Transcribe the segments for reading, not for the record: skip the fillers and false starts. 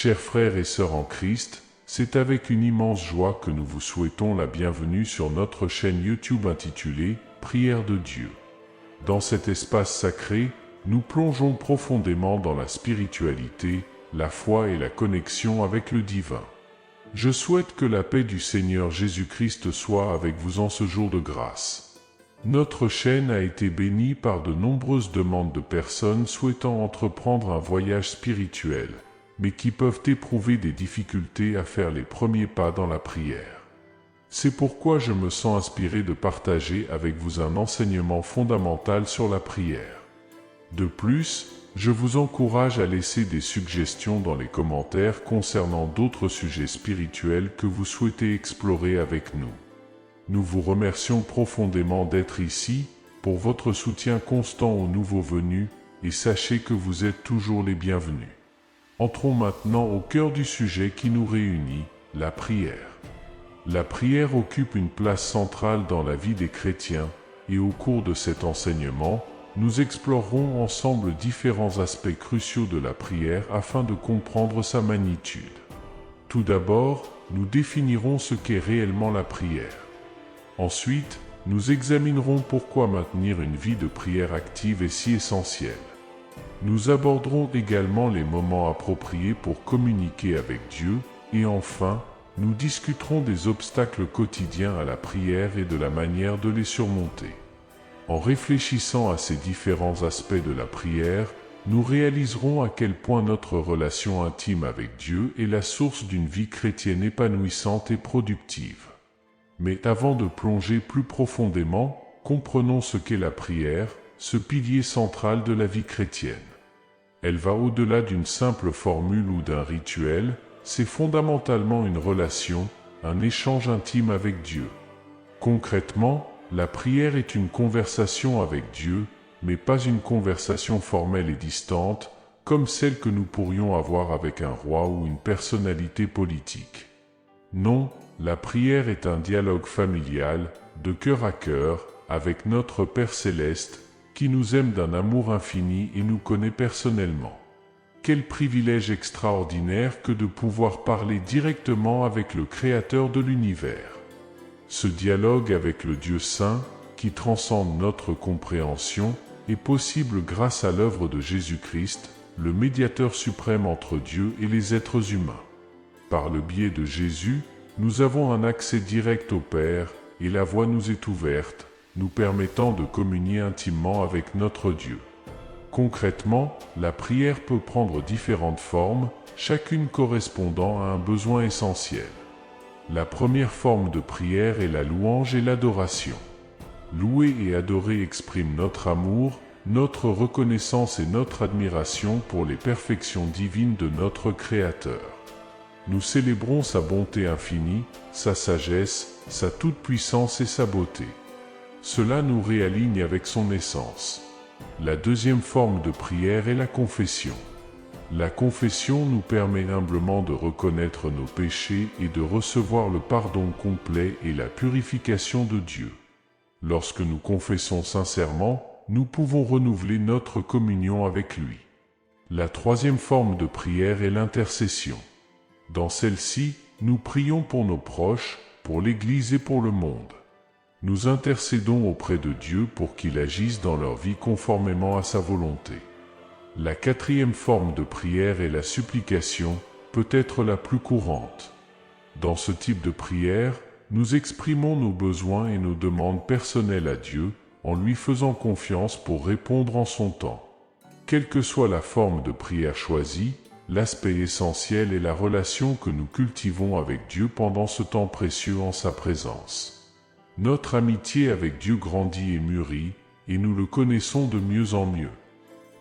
Chers frères et sœurs en Christ, c'est avec une immense joie que nous vous souhaitons la bienvenue sur notre chaîne YouTube intitulée « Prière de Dieu ». Dans cet espace sacré, nous plongeons profondément dans la spiritualité, la foi et la connexion avec le divin. Je souhaite que la paix du Seigneur Jésus-Christ soit avec vous en ce jour de grâce. Notre chaîne a été bénie par de nombreuses demandes de personnes souhaitant entreprendre un voyage spirituel, mais qui peuvent éprouver des difficultés à faire les premiers pas dans la prière. C'est pourquoi je me sens inspiré de partager avec vous un enseignement fondamental sur la prière. De plus, je vous encourage à laisser des suggestions dans les commentaires concernant d'autres sujets spirituels que vous souhaitez explorer avec nous. Nous vous remercions profondément d'être ici, pour votre soutien constant aux nouveaux venus, et sachez que vous êtes toujours les bienvenus. Entrons maintenant au cœur du sujet qui nous réunit, la prière. La prière occupe une place centrale dans la vie des chrétiens, et au cours de cet enseignement, nous explorerons ensemble différents aspects cruciaux de la prière afin de comprendre sa magnitude. Tout d'abord, nous définirons ce qu'est réellement la prière. Ensuite, nous examinerons pourquoi maintenir une vie de prière active est si essentielle. Nous aborderons également les moments appropriés pour communiquer avec Dieu, et enfin, nous discuterons des obstacles quotidiens à la prière et de la manière de les surmonter. En réfléchissant à ces différents aspects de la prière, nous réaliserons à quel point notre relation intime avec Dieu est la source d'une vie chrétienne épanouissante et productive. Mais avant de plonger plus profondément, comprenons ce qu'est la prière, ce pilier central de la vie chrétienne. Elle va au-delà d'une simple formule ou d'un rituel, c'est fondamentalement une relation, un échange intime avec Dieu. Concrètement, la prière est une conversation avec Dieu, mais pas une conversation formelle et distante, comme celle que nous pourrions avoir avec un roi ou une personnalité politique. Non, la prière est un dialogue familial, de cœur à cœur, avec notre Père Céleste, qui nous aime d'un amour infini et nous connaît personnellement. Quel privilège extraordinaire que de pouvoir parler directement avec le Créateur de l'univers. Ce dialogue avec le Dieu Saint, qui transcende notre compréhension, est possible grâce à l'œuvre de Jésus-Christ, le médiateur suprême entre Dieu et les êtres humains. Par le biais de Jésus, nous avons un accès direct au Père, et la voie nous est ouverte, nous permettant de communier intimement avec notre Dieu. Concrètement, la prière peut prendre différentes formes, chacune correspondant à un besoin essentiel. La première forme de prière est la louange et l'adoration. Louer et adorer expriment notre amour, notre reconnaissance et notre admiration pour les perfections divines de notre Créateur. Nous célébrons sa bonté infinie, sa sagesse, sa toute-puissance et sa beauté. Cela nous réaligne avec son essence. La deuxième forme de prière est la confession. La confession nous permet humblement de reconnaître nos péchés et de recevoir le pardon complet et la purification de Dieu. Lorsque nous confessons sincèrement, nous pouvons renouveler notre communion avec lui. La troisième forme de prière est l'intercession. Dans celle-ci, nous prions pour nos proches, pour l'Église et pour le monde. Nous intercédons auprès de Dieu pour qu'il agisse dans leur vie conformément à sa volonté. La quatrième forme de prière est la supplication, peut-être la plus courante. Dans ce type de prière, nous exprimons nos besoins et nos demandes personnelles à Dieu, en lui faisant confiance pour répondre en son temps. Quelle que soit la forme de prière choisie, l'aspect essentiel est la relation que nous cultivons avec Dieu pendant ce temps précieux en sa présence. Notre amitié avec Dieu grandit et mûrit, et nous le connaissons de mieux en mieux.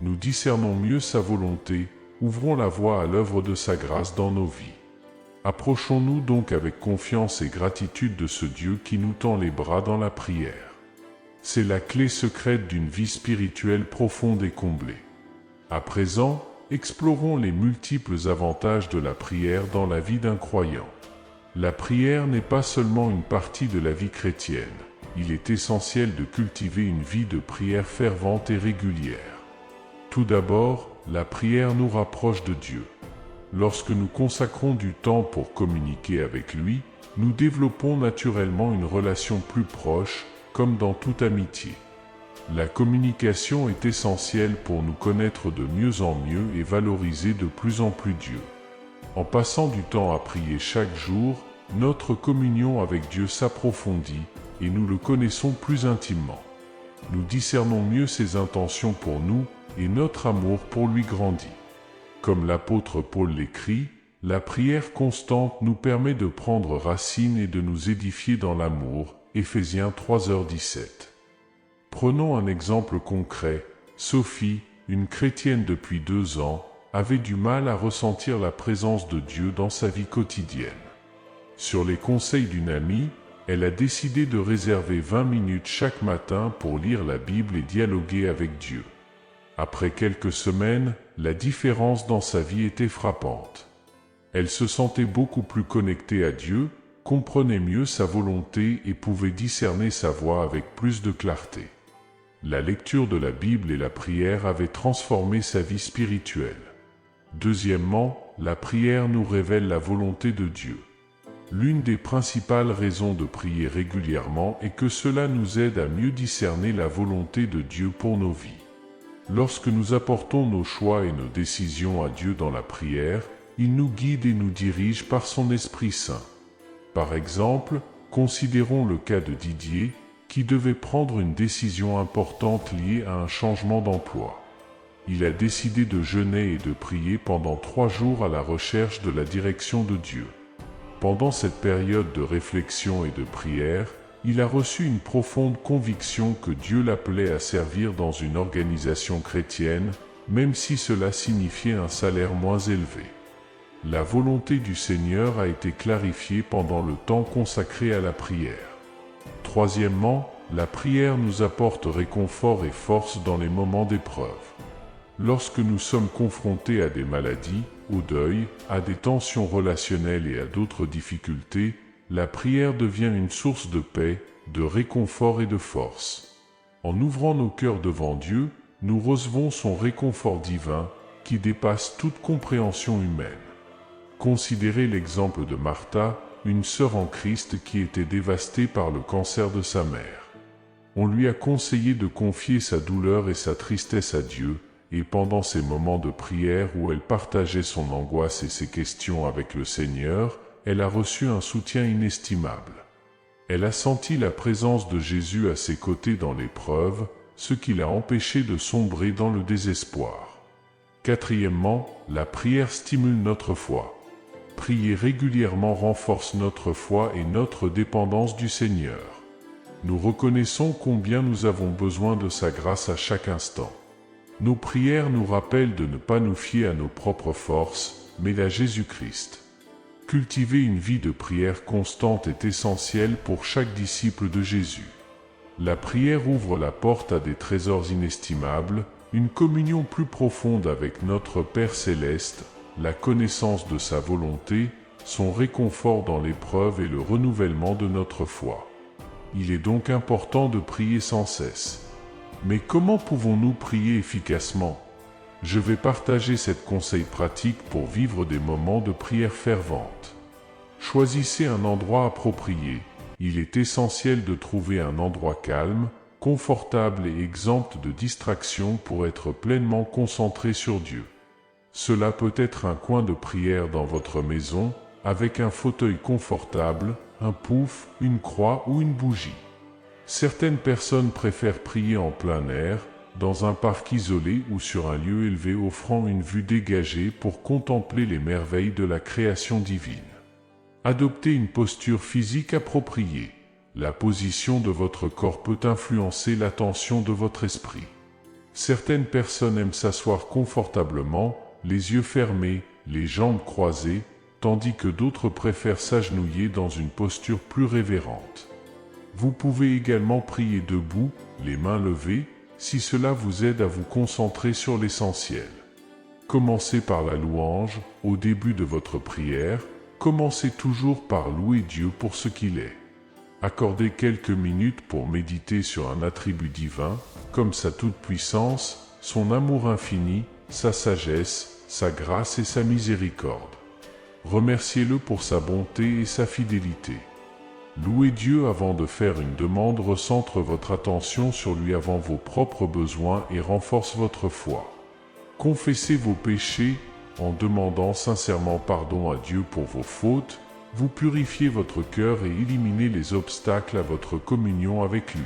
Nous discernons mieux sa volonté, ouvrons la voie à l'œuvre de sa grâce dans nos vies. Approchons-nous donc avec confiance et gratitude de ce Dieu qui nous tend les bras dans la prière. C'est la clé secrète d'une vie spirituelle profonde et comblée. À présent, explorons les multiples avantages de la prière dans la vie d'un croyant. La prière n'est pas seulement une partie de la vie chrétienne, il est essentiel de cultiver une vie de prière fervente et régulière. Tout d'abord, la prière nous rapproche de Dieu. lorsque nous consacrons du temps pour communiquer avec lui, nous développons naturellement une relation plus proche, comme dans toute amitié. La communication est essentielle pour nous connaître de mieux en mieux et valoriser de plus en plus Dieu. En passant du temps à prier chaque jour, notre communion avec Dieu s'approfondit et nous le connaissons plus intimement. Nous discernons mieux ses intentions pour nous et notre amour pour lui grandit. Comme l'apôtre Paul l'écrit, la prière constante nous permet de prendre racine et de nous édifier dans l'amour. Éphésiens 3h17. Prenons un exemple concret. Sophie, une chrétienne depuis 2 ans, avait du mal à ressentir la présence de Dieu dans sa vie quotidienne. Sur les conseils d'une amie, elle a décidé de réserver 20 minutes chaque matin pour lire la Bible et dialoguer avec Dieu. Après quelques semaines, la différence dans sa vie était frappante. Elle se sentait beaucoup plus connectée à Dieu, comprenait mieux sa volonté et pouvait discerner sa voix avec plus de clarté. La lecture de la Bible et la prière avaient transformé sa vie spirituelle. Deuxièmement, la prière nous révèle la volonté de Dieu. L'une des principales raisons de prier régulièrement est que cela nous aide à mieux discerner la volonté de Dieu pour nos vies. Lorsque nous apportons nos choix et nos décisions à Dieu dans la prière, il nous guide et nous dirige par son Esprit Saint. Par exemple, considérons le cas de Didier, qui devait prendre une décision importante liée à un changement d'emploi. Il a décidé de jeûner et de prier pendant 3 jours à la recherche de la direction de Dieu. Pendant cette période de réflexion et de prière, il a reçu une profonde conviction que Dieu l'appelait à servir dans une organisation chrétienne, même si cela signifiait un salaire moins élevé. La volonté du Seigneur a été clarifiée pendant le temps consacré à la prière. Troisièmement, la prière nous apporte réconfort et force dans les moments d'épreuve. Lorsque nous sommes confrontés à des maladies, au deuil, à des tensions relationnelles et à d'autres difficultés, la prière devient une source de paix, de réconfort et de force. En ouvrant nos cœurs devant Dieu, nous recevons son réconfort divin qui dépasse toute compréhension humaine. Considérez l'exemple de Martha, une sœur en Christ qui était dévastée par le cancer de sa mère. On lui a conseillé de confier sa douleur et sa tristesse à Dieu, et pendant ces moments de prière où elle partageait son angoisse et ses questions avec le Seigneur, elle a reçu un soutien inestimable. Elle a senti la présence de Jésus à ses côtés dans l'épreuve, ce qui l'a empêché de sombrer dans le désespoir. Quatrièmement, la prière stimule notre foi. Prier régulièrement renforce notre foi et notre dépendance du Seigneur. Nous reconnaissons combien nous avons besoin de sa grâce à chaque instant. Nos prières nous rappellent de ne pas nous fier à nos propres forces, mais à Jésus-Christ. Cultiver une vie de prière constante est essentiel pour chaque disciple de Jésus. La prière ouvre la porte à des trésors inestimables, une communion plus profonde avec notre Père céleste, la connaissance de sa volonté, son réconfort dans l'épreuve et le renouvellement de notre foi. Il est donc important de prier sans cesse. Mais comment pouvons-nous prier efficacement? Je vais partager cette conseil pratique pour vivre des moments de prière fervente. Choisissez un endroit approprié. Il est essentiel de trouver un endroit calme, confortable et exempt de distractions pour être pleinement concentré sur Dieu. Cela peut être un coin de prière dans votre maison, avec un fauteuil confortable, un pouf, une croix ou une bougie. Certaines personnes préfèrent prier en plein air, dans un parc isolé ou sur un lieu élevé offrant une vue dégagée pour contempler les merveilles de la création divine. Adoptez une posture physique appropriée. La position de votre corps peut influencer l'attention de votre esprit. Certaines personnes aiment s'asseoir confortablement, les yeux fermés, les jambes croisées, tandis que d'autres préfèrent s'agenouiller dans une posture plus révérente. Vous pouvez également prier debout, les mains levées, si cela vous aide à vous concentrer sur l'essentiel. Commencez par la louange, au début de votre prière, commencez toujours par louer Dieu pour ce qu'il est. Accordez quelques minutes pour méditer sur un attribut divin, comme sa toute-puissance, son amour infini, sa sagesse, sa grâce et sa miséricorde. Remerciez-le pour sa bonté et sa fidélité. Louez Dieu avant de faire une demande, recentre votre attention sur lui avant vos propres besoins et renforce votre foi. Confessez vos péchés en demandant sincèrement pardon à Dieu pour vos fautes, vous purifiez votre cœur et éliminez les obstacles à votre communion avec lui.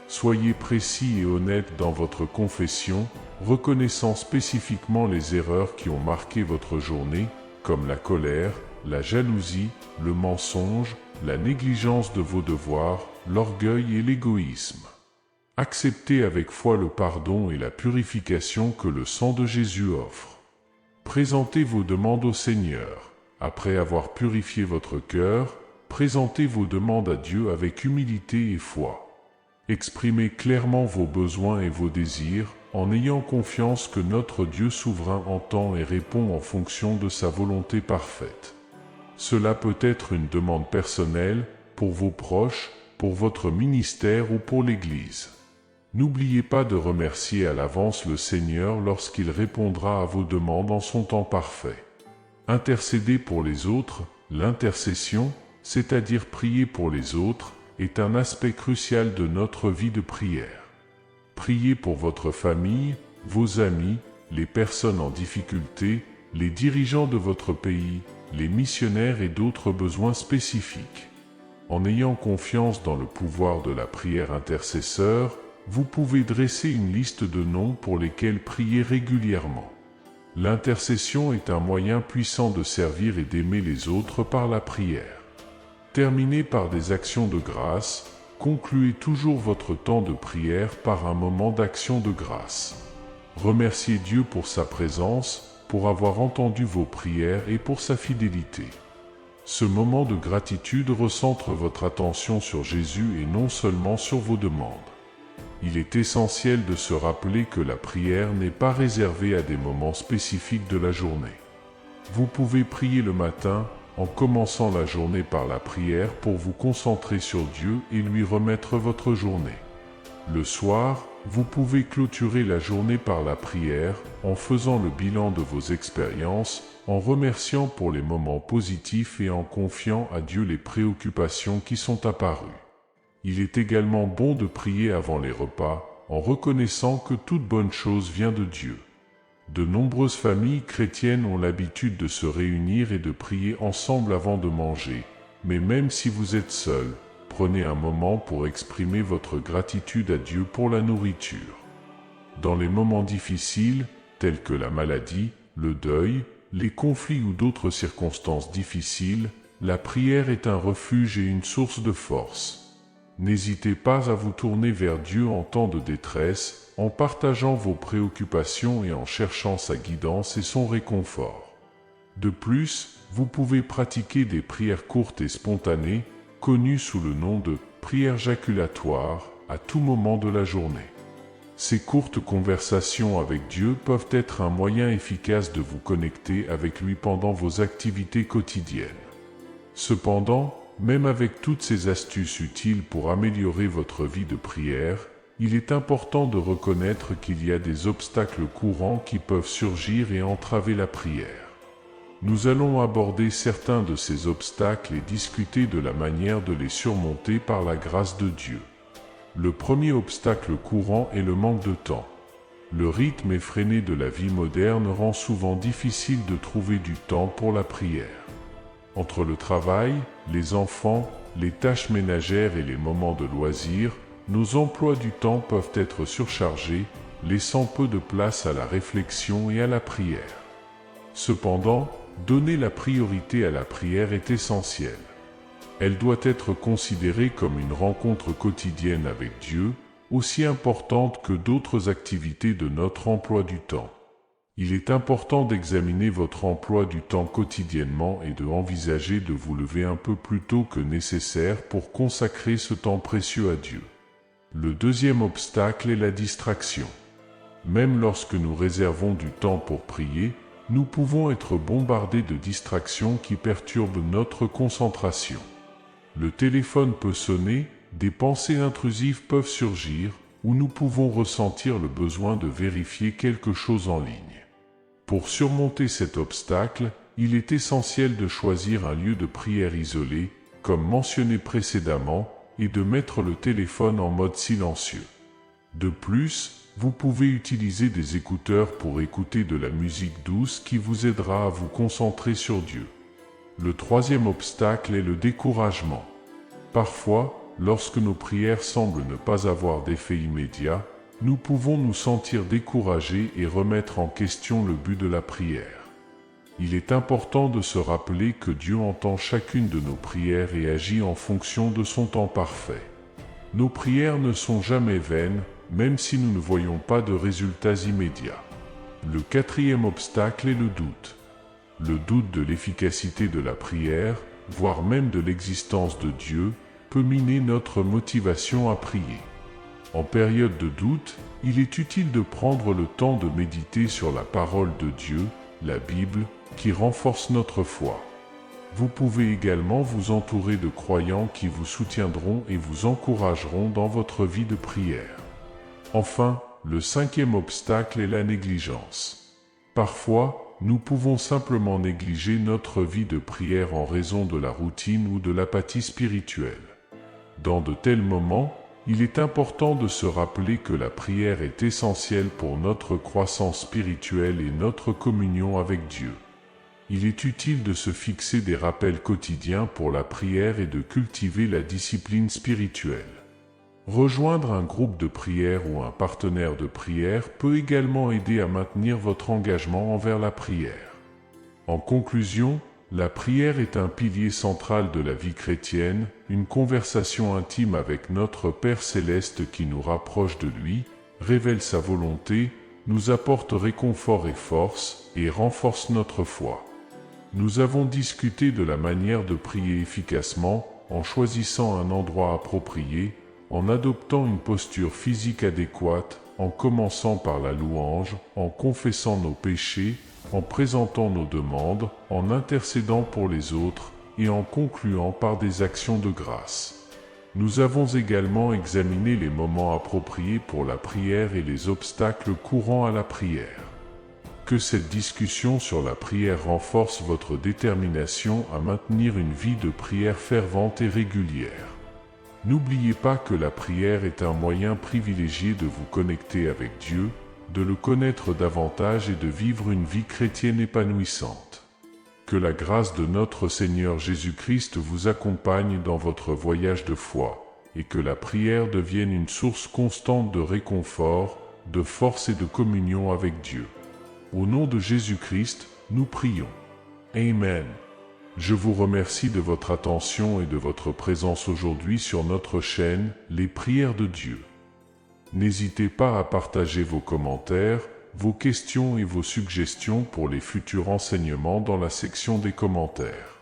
Soyez précis et honnête dans votre confession, reconnaissant spécifiquement les erreurs qui ont marqué votre journée, comme la colère, la jalousie, le mensonge, la négligence de vos devoirs, l'orgueil et l'égoïsme. Acceptez avec foi le pardon et la purification que le sang de Jésus offre. Présentez vos demandes au Seigneur. Après avoir purifié votre cœur, présentez vos demandes à Dieu avec humilité et foi. Exprimez clairement vos besoins et vos désirs, en ayant confiance que notre Dieu souverain entend et répond en fonction de sa volonté parfaite. Cela peut être une demande personnelle, pour vos proches, pour votre ministère ou pour l'Église. N'oubliez pas de remercier à l'avance le Seigneur lorsqu'il répondra à vos demandes en son temps parfait. Intercéder pour les autres, l'intercession, c'est-à-dire prier pour les autres, est un aspect crucial de notre vie de prière. Priez pour votre famille, vos amis, les personnes en difficulté, les dirigeants de votre pays, les missionnaires et d'autres besoins spécifiques. En ayant confiance dans le pouvoir de la prière intercesseur, vous pouvez dresser une liste de noms pour lesquels prier régulièrement. L'intercession est un moyen puissant de servir et d'aimer les autres par la prière. Terminez par des actions de grâce, concluez toujours votre temps de prière par un moment d'action de grâce. Remerciez Dieu pour sa présence, pour avoir entendu vos prières et pour sa fidélité. Ce moment de gratitude recentre votre attention sur Jésus et non seulement sur vos demandes. Il est essentiel de se rappeler que la prière n'est pas réservée à des moments spécifiques de la journée. Vous pouvez prier le matin, en commençant la journée par la prière pour vous concentrer sur Dieu et lui remettre votre journée. Le soir, vous pouvez clôturer la journée par la prière, en faisant le bilan de vos expériences, en remerciant pour les moments positifs et en confiant à Dieu les préoccupations qui sont apparues. Il est également bon de prier avant les repas, en reconnaissant que toute bonne chose vient de Dieu. De nombreuses familles chrétiennes ont l'habitude de se réunir et de prier ensemble avant de manger, mais même si vous êtes seul, prenez un moment pour exprimer votre gratitude à Dieu pour la nourriture. Dans les moments difficiles, tels que la maladie, le deuil, les conflits ou d'autres circonstances difficiles, la prière est un refuge et une source de force. N'hésitez pas à vous tourner vers Dieu en temps de détresse, en partageant vos préoccupations et en cherchant sa guidance et son réconfort. De plus, vous pouvez pratiquer des prières courtes et spontanées, connues sous le nom de prières jaculatoires, à tout moment de la journée. Ces courtes conversations avec Dieu peuvent être un moyen efficace de vous connecter avec lui pendant vos activités quotidiennes. Cependant, même avec toutes ces astuces utiles pour améliorer votre vie de prière, il est important de reconnaître qu'il y a des obstacles courants qui peuvent surgir et entraver la prière. Nous allons aborder certains de ces obstacles et discuter de la manière de les surmonter par la grâce de Dieu. Le premier obstacle courant est le manque de temps. Le rythme effréné de la vie moderne rend souvent difficile de trouver du temps pour la prière. Entre le travail, les enfants, les tâches ménagères et les moments de loisirs, nos emplois du temps peuvent être surchargés, laissant peu de place à la réflexion et à la prière. Cependant, donner la priorité à la prière est essentiel. Elle doit être considérée comme une rencontre quotidienne avec Dieu, aussi importante que d'autres activités de notre emploi du temps. Il est important d'examiner votre emploi du temps quotidiennement et de envisager de vous lever un peu plus tôt que nécessaire pour consacrer ce temps précieux à Dieu. Le deuxième obstacle est la distraction. Même lorsque nous réservons du temps pour prier, nous pouvons être bombardés de distractions qui perturbent notre concentration. Le téléphone peut sonner, des pensées intrusives peuvent surgir, ou nous pouvons ressentir le besoin de vérifier quelque chose en ligne. Pour surmonter cet obstacle, il est essentiel de choisir un lieu de prière isolé, comme mentionné précédemment, et de mettre le téléphone en mode silencieux. De plus, vous pouvez utiliser des écouteurs pour écouter de la musique douce qui vous aidera à vous concentrer sur Dieu. Le troisième obstacle est le découragement. Parfois, lorsque nos prières semblent ne pas avoir d'effet immédiat, nous pouvons nous sentir découragés et remettre en question le but de la prière. Il est important de se rappeler que Dieu entend chacune de nos prières et agit en fonction de son temps parfait. Nos prières ne sont jamais vaines, même si nous ne voyons pas de résultats immédiats. Le quatrième obstacle est le doute. Le doute de l'efficacité de la prière, voire même de l'existence de Dieu, peut miner notre motivation à prier. En période de doute, il est utile de prendre le temps de méditer sur la parole de Dieu, la Bible, qui renforce notre foi. Vous pouvez également vous entourer de croyants qui vous soutiendront et vous encourageront dans votre vie de prière. Enfin, le cinquième obstacle est la négligence. Parfois, nous pouvons simplement négliger notre vie de prière en raison de la routine ou de l'apathie spirituelle. Dans de tels moments, il est important de se rappeler que la prière est essentielle pour notre croissance spirituelle et notre communion avec Dieu. Il est utile de se fixer des rappels quotidiens pour la prière et de cultiver la discipline spirituelle. Rejoindre un groupe de prière ou un partenaire de prière peut également aider à maintenir votre engagement envers la prière. En conclusion, la prière est un pilier central de la vie chrétienne, une conversation intime avec notre Père céleste qui nous rapproche de lui, révèle sa volonté, nous apporte réconfort et force, et renforce notre foi. Nous avons discuté de la manière de prier efficacement, en choisissant un endroit approprié, en adoptant une posture physique adéquate, en commençant par la louange, en confessant nos péchés, en présentant nos demandes, en intercédant pour les autres et en concluant par des actions de grâce. Nous avons également examiné les moments appropriés pour la prière et les obstacles courants à la prière. Que cette discussion sur la prière renforce votre détermination à maintenir une vie de prière fervente et régulière. N'oubliez pas que la prière est un moyen privilégié de vous connecter avec Dieu, de le connaître davantage et de vivre une vie chrétienne épanouissante. Que la grâce de notre Seigneur Jésus-Christ vous accompagne dans votre voyage de foi, et que la prière devienne une source constante de réconfort, de force et de communion avec Dieu. Au nom de Jésus-Christ, nous prions. Amen. Je vous remercie de votre attention et de votre présence aujourd'hui sur notre chaîne, Les Prières de Dieu. N'hésitez pas à partager vos commentaires, vos questions et vos suggestions pour les futurs enseignements dans la section des commentaires.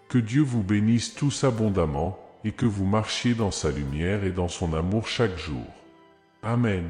Que Dieu vous bénisse tous abondamment et que vous marchiez dans sa lumière et dans son amour chaque jour. Amen.